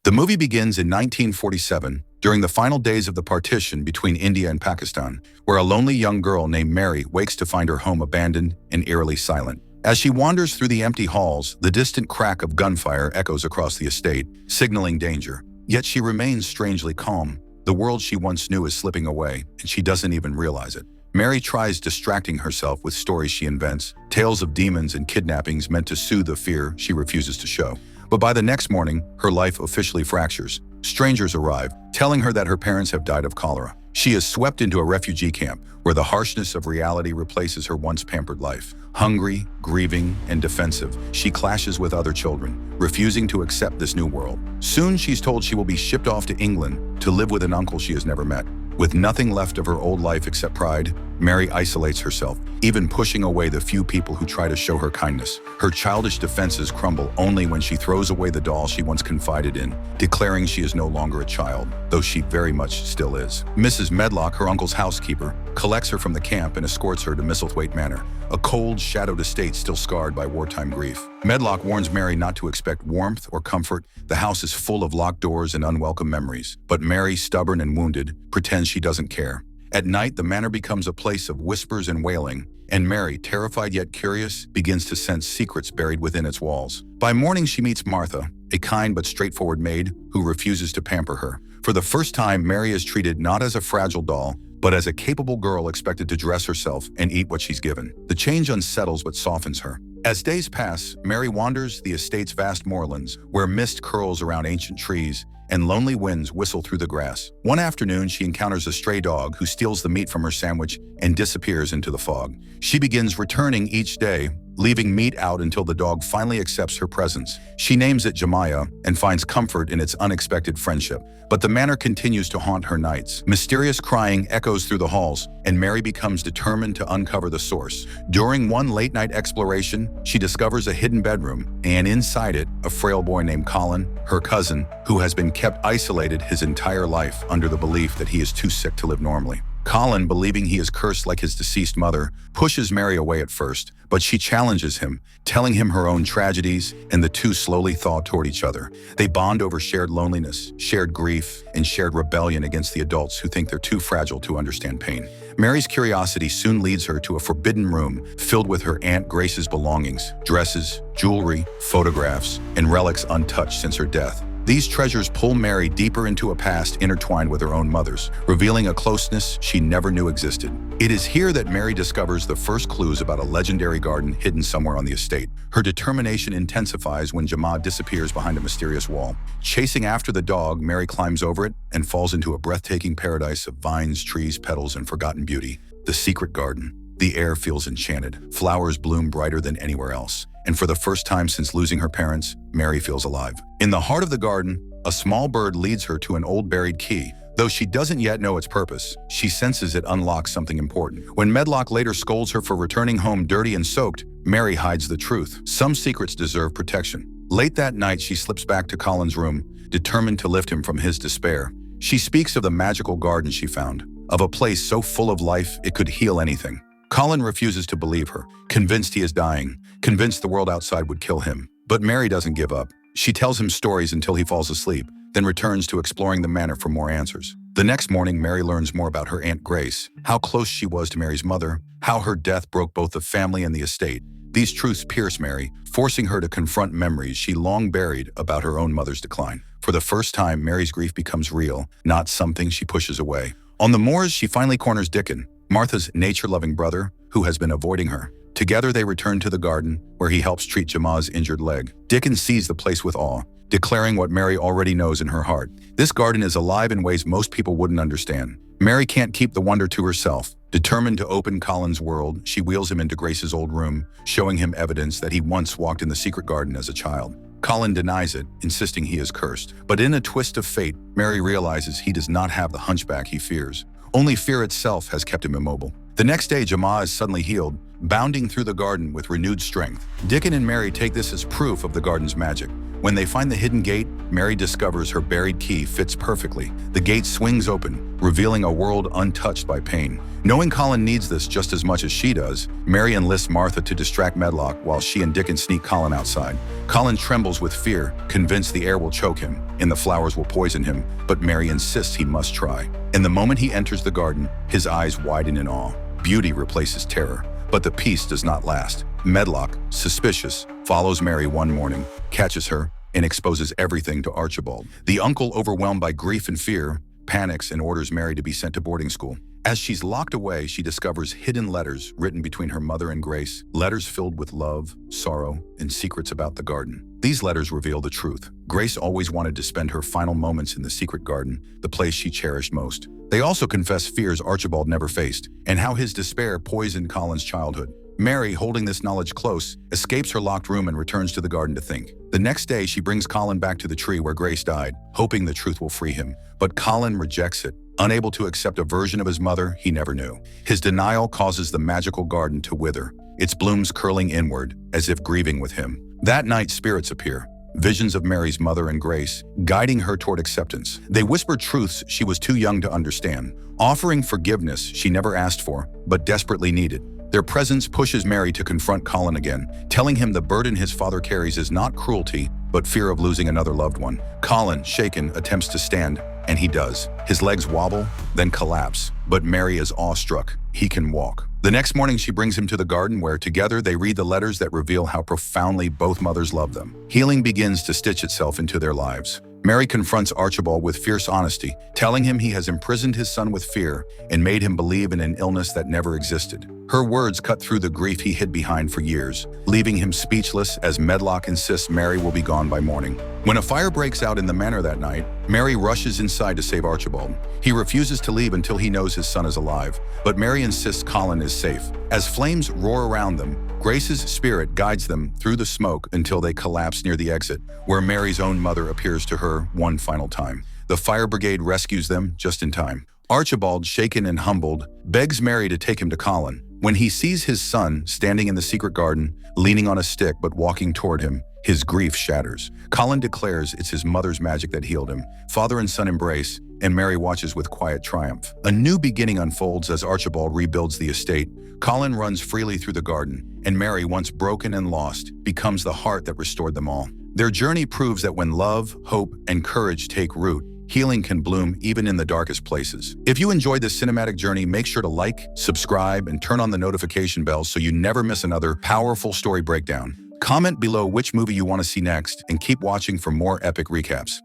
The movie begins in 1947, during the final days of the partition between India and Pakistan, where a lonely young girl named Mary wakes to find her home abandoned and eerily silent. As she wanders through the empty halls, the distant crack of gunfire echoes across the estate, signaling danger. Yet she remains strangely calm. The world she once knew is slipping away, and she doesn't even realize it. Mary tries distracting herself with stories she invents, tales of demons and kidnappings meant to soothe the fear she refuses to show. But by the next morning, her life officially fractures. Strangers arrive, telling her that her parents have died of cholera. She is swept into a refugee camp, where the harshness of reality replaces her once pampered life. Hungry, grieving, and defensive, she clashes with other children, refusing to accept this new world. Soon she's told she will be shipped off to England to live with an uncle she has never met. With nothing left of her old life except pride, Mary isolates herself, even pushing away the few people who try to show her kindness. Her childish defenses crumble only when she throws away the doll she once confided in, declaring she is no longer a child, though she very much still is. Mrs. Medlock, her uncle's housekeeper, collects her from the camp and escorts her to Misselthwaite Manor, a cold, shadowed estate still scarred by wartime grief. Medlock warns Mary not to expect warmth or comfort. The house is full of locked doors and unwelcome memories. But Mary, stubborn and wounded, pretends she doesn't care. At night, the manor becomes a place of whispers and wailing, and Mary, terrified yet curious, begins to sense secrets buried within its walls. By morning, she meets Martha, a kind but straightforward maid who refuses to pamper her. For the first time, Mary is treated not as a fragile doll, but as a capable girl expected to dress herself and eat what she's given. The change unsettles but softens her. As days pass, Mary wanders the estate's vast moorlands, where mist curls around ancient trees and lonely winds whistle through the grass. One afternoon, she encounters a stray dog who steals the meat from her sandwich and disappears into the fog. She begins returning each day, leaving meat out until the dog finally accepts her presence. She names it Jemiah and finds comfort in its unexpected friendship. But the manor continues to haunt her nights. Mysterious crying echoes through the halls, and Mary becomes determined to uncover the source. During one late-night exploration, she discovers a hidden bedroom, and inside it, a frail boy named Colin, her cousin, who has been kept isolated his entire life under the belief that he is too sick to live normally. Colin, believing he is cursed like his deceased mother, pushes Mary away at first, but she challenges him, telling him her own tragedies, and the two slowly thaw toward each other. They bond over shared loneliness, shared grief, and shared rebellion against the adults who think they're too fragile to understand pain. Mary's curiosity soon leads her to a forbidden room filled with her Aunt Grace's belongings, dresses, jewelry, photographs, and relics untouched since her death. These treasures pull Mary deeper into a past intertwined with her own mother's, revealing a closeness she never knew existed. It is here that Mary discovers the first clues about a legendary garden hidden somewhere on the estate. Her determination intensifies when Jemiah disappears behind a mysterious wall. Chasing after the dog, Mary climbs over it and falls into a breathtaking paradise of vines, trees, petals, and forgotten beauty. The secret garden. The air feels enchanted. Flowers bloom brighter than anywhere else. And for the first time since losing her parents, Mary feels alive. In the heart of the garden, a small bird leads her to an old buried key. Though she doesn't yet know its purpose, she senses it unlocks something important. When Medlock later scolds her for returning home dirty and soaked, Mary hides the truth. Some secrets deserve protection. Late that night, she slips back to Colin's room, determined to lift him from his despair. She speaks of the magical garden she found, of a place so full of life it could heal anything. Colin refuses to believe her, convinced he is dying, convinced the world outside would kill him. But Mary doesn't give up. She tells him stories until he falls asleep, then returns to exploring the manor for more answers. The next morning, Mary learns more about her Aunt Grace, how close she was to Mary's mother, how her death broke both the family and the estate. These truths pierce Mary, forcing her to confront memories she long buried about her own mother's decline. For the first time, Mary's grief becomes real, not something she pushes away. On the moors, she finally corners Dickon, Martha's nature-loving brother, who has been avoiding her. Together, they return to the garden, where he helps treat Jemiah's injured leg. Dickon sees the place with awe, declaring what Mary already knows in her heart. This garden is alive in ways most people wouldn't understand. Mary can't keep the wonder to herself. Determined to open Colin's world, she wheels him into Grace's old room, showing him evidence that he once walked in the secret garden as a child. Colin denies it, insisting he is cursed. But in a twist of fate, Mary realizes he does not have the hunchback he fears. Only fear itself has kept him immobile. The next day, Jemiah is suddenly healed, bounding through the garden with renewed strength. Dickon and Mary take this as proof of the garden's magic. When they find the hidden gate, Mary discovers her buried key fits perfectly. The gate swings open, revealing a world untouched by pain. Knowing Colin needs this just as much as she does, Mary enlists Martha to distract Medlock while she and Dickon sneak Colin outside. Colin trembles with fear, convinced the air will choke him and the flowers will poison him, but Mary insists he must try. In the moment he enters the garden, his eyes widen in awe. Beauty replaces terror, but the peace does not last. Medlock, suspicious, follows Mary one morning, catches her, and exposes everything to Archibald. The uncle, overwhelmed by grief and fear, panics and orders Mary to be sent to boarding school. As she's locked away, she discovers hidden letters written between her mother and Grace, letters filled with love, sorrow, and secrets about the garden. These letters reveal the truth. Grace always wanted to spend her final moments in the secret garden, the place she cherished most. They also confess fears Archibald never faced, and how his despair poisoned Colin's childhood. Mary, holding this knowledge close, escapes her locked room and returns to the garden to think. The next day, she brings Colin back to the tree where Grace died, hoping the truth will free him. But Colin rejects it, unable to accept a version of his mother he never knew. His denial causes the magical garden to wither, its blooms curling inward, as if grieving with him. That night, spirits appear, visions of Mary's mother and Grace, guiding her toward acceptance. They whisper truths she was too young to understand, offering forgiveness she never asked for, but desperately needed. Their presence pushes Mary to confront Colin again, telling him the burden his father carries is not cruelty, but fear of losing another loved one. Colin, shaken, attempts to stand, and he does. His legs wobble, then collapse, but Mary is awestruck. He can walk. The next morning, she brings him to the garden where together they read the letters that reveal how profoundly both mothers love them. Healing begins to stitch itself into their lives. Mary confronts Archibald with fierce honesty, telling him he has imprisoned his son with fear and made him believe in an illness that never existed. Her words cut through the grief he hid behind for years, leaving him speechless as Medlock insists Mary will be gone by morning. When a fire breaks out in the manor that night, Mary rushes inside to save Archibald. He refuses to leave until he knows his son is alive, but Mary insists Colin is safe. As flames roar around them, Grace's spirit guides them through the smoke until they collapse near the exit, where Mary's own mother appears to her one final time. The fire brigade rescues them just in time. Archibald, shaken and humbled, begs Mary to take him to Colin. When he sees his son standing in the secret garden, leaning on a stick but walking toward him, his grief shatters. Colin declares it's his mother's magic that healed him. Father and son embrace, and Mary watches with quiet triumph. A new beginning unfolds as Archibald rebuilds the estate. Colin runs freely through the garden, and Mary, once broken and lost, becomes the heart that restored them all. Their journey proves that when love, hope, and courage take root, healing can bloom even in the darkest places. If you enjoyed this cinematic journey, make sure to like, subscribe, and turn on the notification bell so you never miss another powerful story breakdown. Comment below which movie you want to see next, and keep watching for more epic recaps.